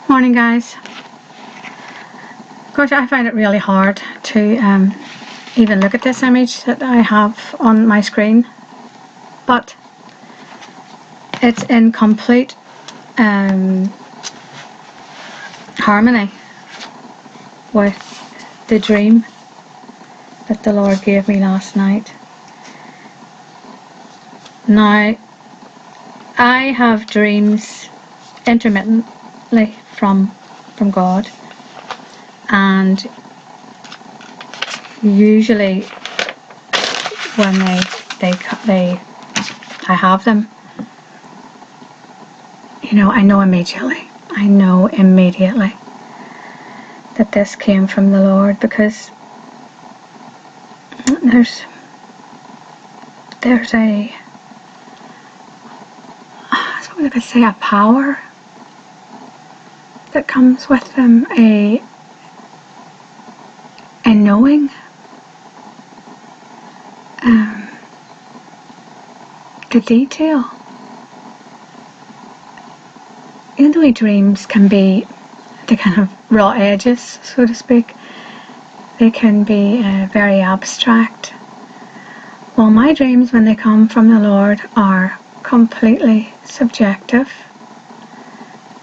Morning, guys. Of course, I find it really hard to even look at this image that I have on my screen, but it's in complete harmony with the dream that the Lord gave me last night. Now, I have dreams intermittently from God, and usually when I have them, I know immediately that this came from the Lord, because there's a, I suppose I could say, a power that comes with them, a knowing, the detail. The way dreams can be, the kind of raw edges, so to speak, they can be very abstract. Well, my dreams, when they come from the Lord, are completely subjective.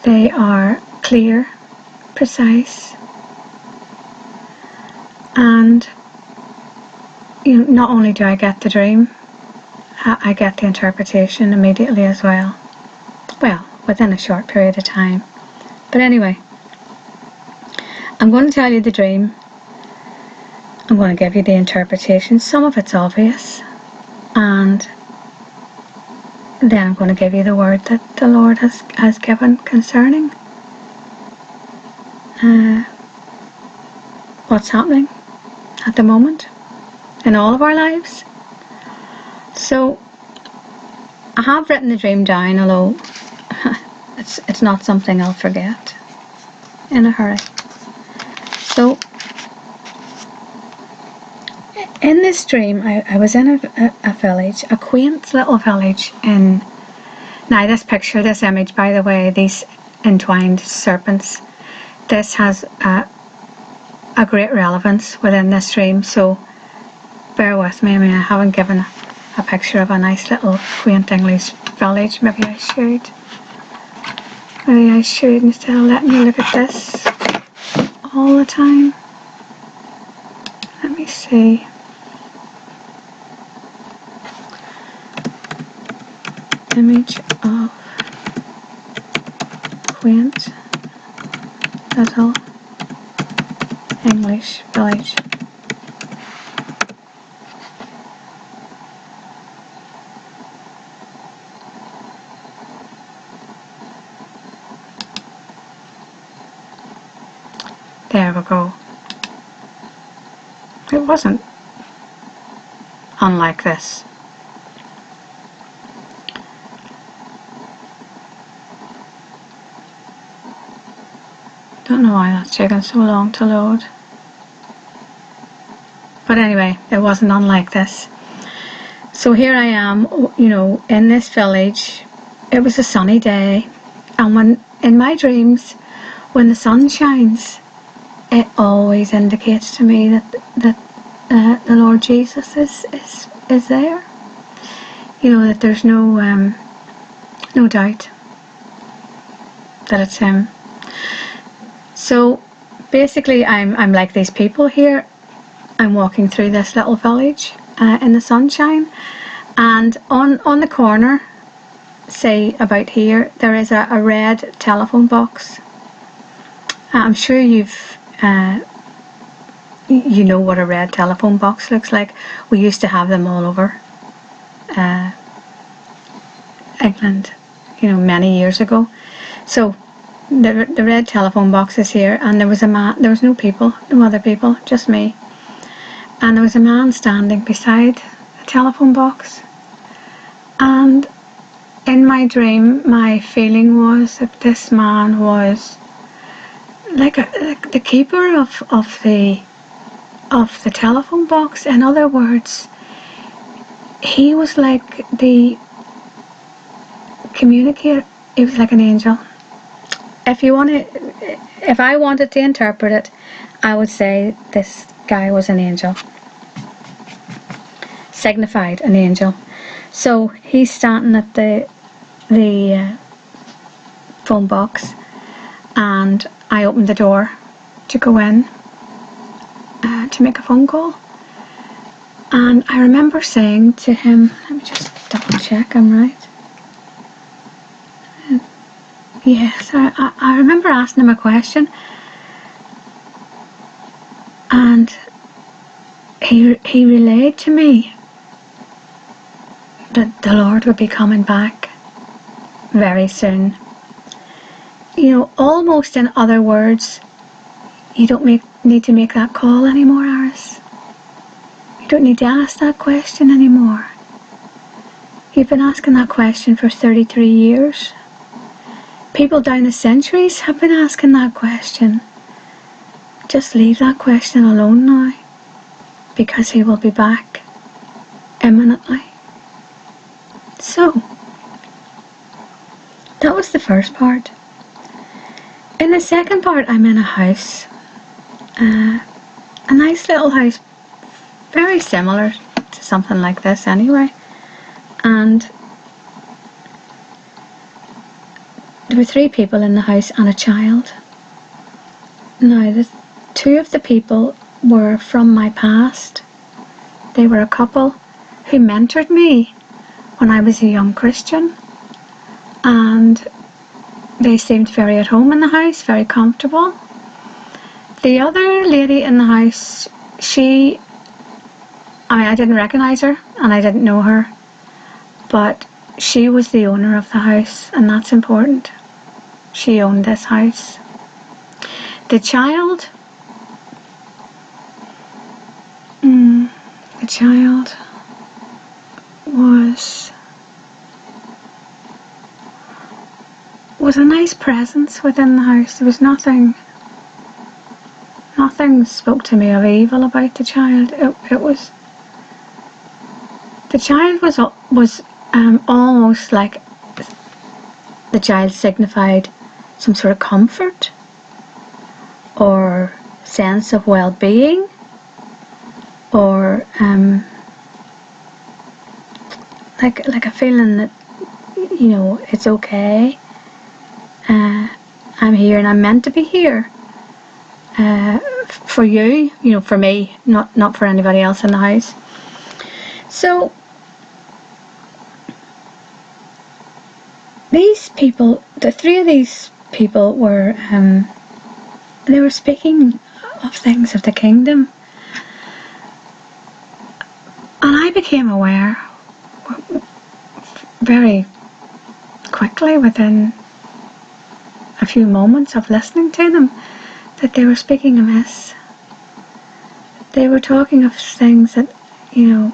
They are clear, precise, and not only do I get the dream, I get the interpretation immediately as well. Well, within a short period of time. But anyway, I'm going to tell you the dream. I'm going to give you the interpretation. Some of it's obvious, and then I'm going to give you the word that the Lord has given concerning what's happening at the moment in all of our lives. So I have written the dream down, although it's not something I'll forget in a hurry. So in this dream, I was in a village, a quaint little village now this image, by the way, these entwined serpents, this has a great relevance within this dream, so bear with me. I mean, I haven't given a picture of a nice little quaint English village. Maybe I should, instead of letting you look at this all the time. Let me see. Image of quaint little English village. There we go. It wasn't unlike this. Don't know why that's taken so long to load. But anyway, it wasn't unlike this. So here I am, in this village. It was a sunny day, and in my dreams, when the sun shines, it always indicates to me that the Lord Jesus is there. That there's no doubt that it's Him. So basically, I'm like these people here. I'm walking through this little village in the sunshine, and on the corner, say about here, there is a red telephone box. I'm sure you know what a red telephone box looks like. We used to have them all over England, many years ago. So the red telephone box is here, and there was a man. There was no other people, just me. And there was a man standing beside the telephone box. And in my dream, my feeling was that this man was like the keeper of the telephone box. In other words, he was like the communicator. He was like an angel. if I wanted to interpret it, I would say this guy was an angel, signified an angel. So he's standing at the phone box, and I opened the door to go in to make a phone call. And I remember saying to him, let me just double check I'm right. Yes, I remember asking him a question, and he relayed to me that the Lord would be coming back very soon. You know, almost in other words, you don't need to make that call anymore, Iris. You don't need to ask that question anymore. You've been asking that question for 33 years. People down the centuries have been asking that question. Just leave that question alone now, because he will be back imminently. So, that was the first part. In the second part, I'm in a house. A nice little house, very similar to something like this anyway. And there were 3 people in the house and a child. Now, the 2 of the people were from my past. They were a couple who mentored me when I was a young Christian, and they seemed very at home in the house, very comfortable. The other lady in the house, I didn't recognise her and I didn't know her, but she was the owner of the house, and that's important. She owned this house. The child was a nice presence within the house. There was nothing spoke to me of evil about the child. The child was almost like the child signified some sort of comfort or sense of well-being, or like a feeling that, you know, it's okay. I'm here and I'm meant to be here. For you, you know, for me, not for anybody else in the house. So these people, the 3 of these people were, they were speaking of things of the kingdom. And I became aware very quickly, within a few moments of listening to them, that they were speaking amiss. They were talking of things that, you know,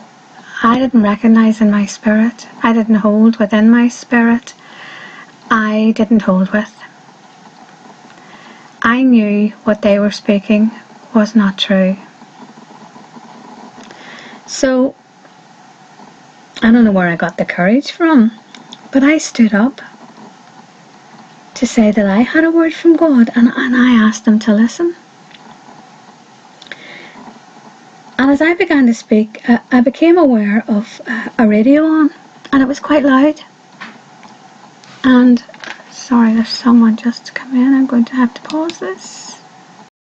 I didn't recognise in my spirit. I didn't hold within my spirit. I didn't hold with. I knew what they were speaking was not true. So, I don't know where I got the courage from, but I stood up to say that I had a word from God, and I asked them to listen. And as I began to speak, I became aware of a radio on, and it was quite loud. And, sorry, there's someone just come in. I'm going to have to pause this.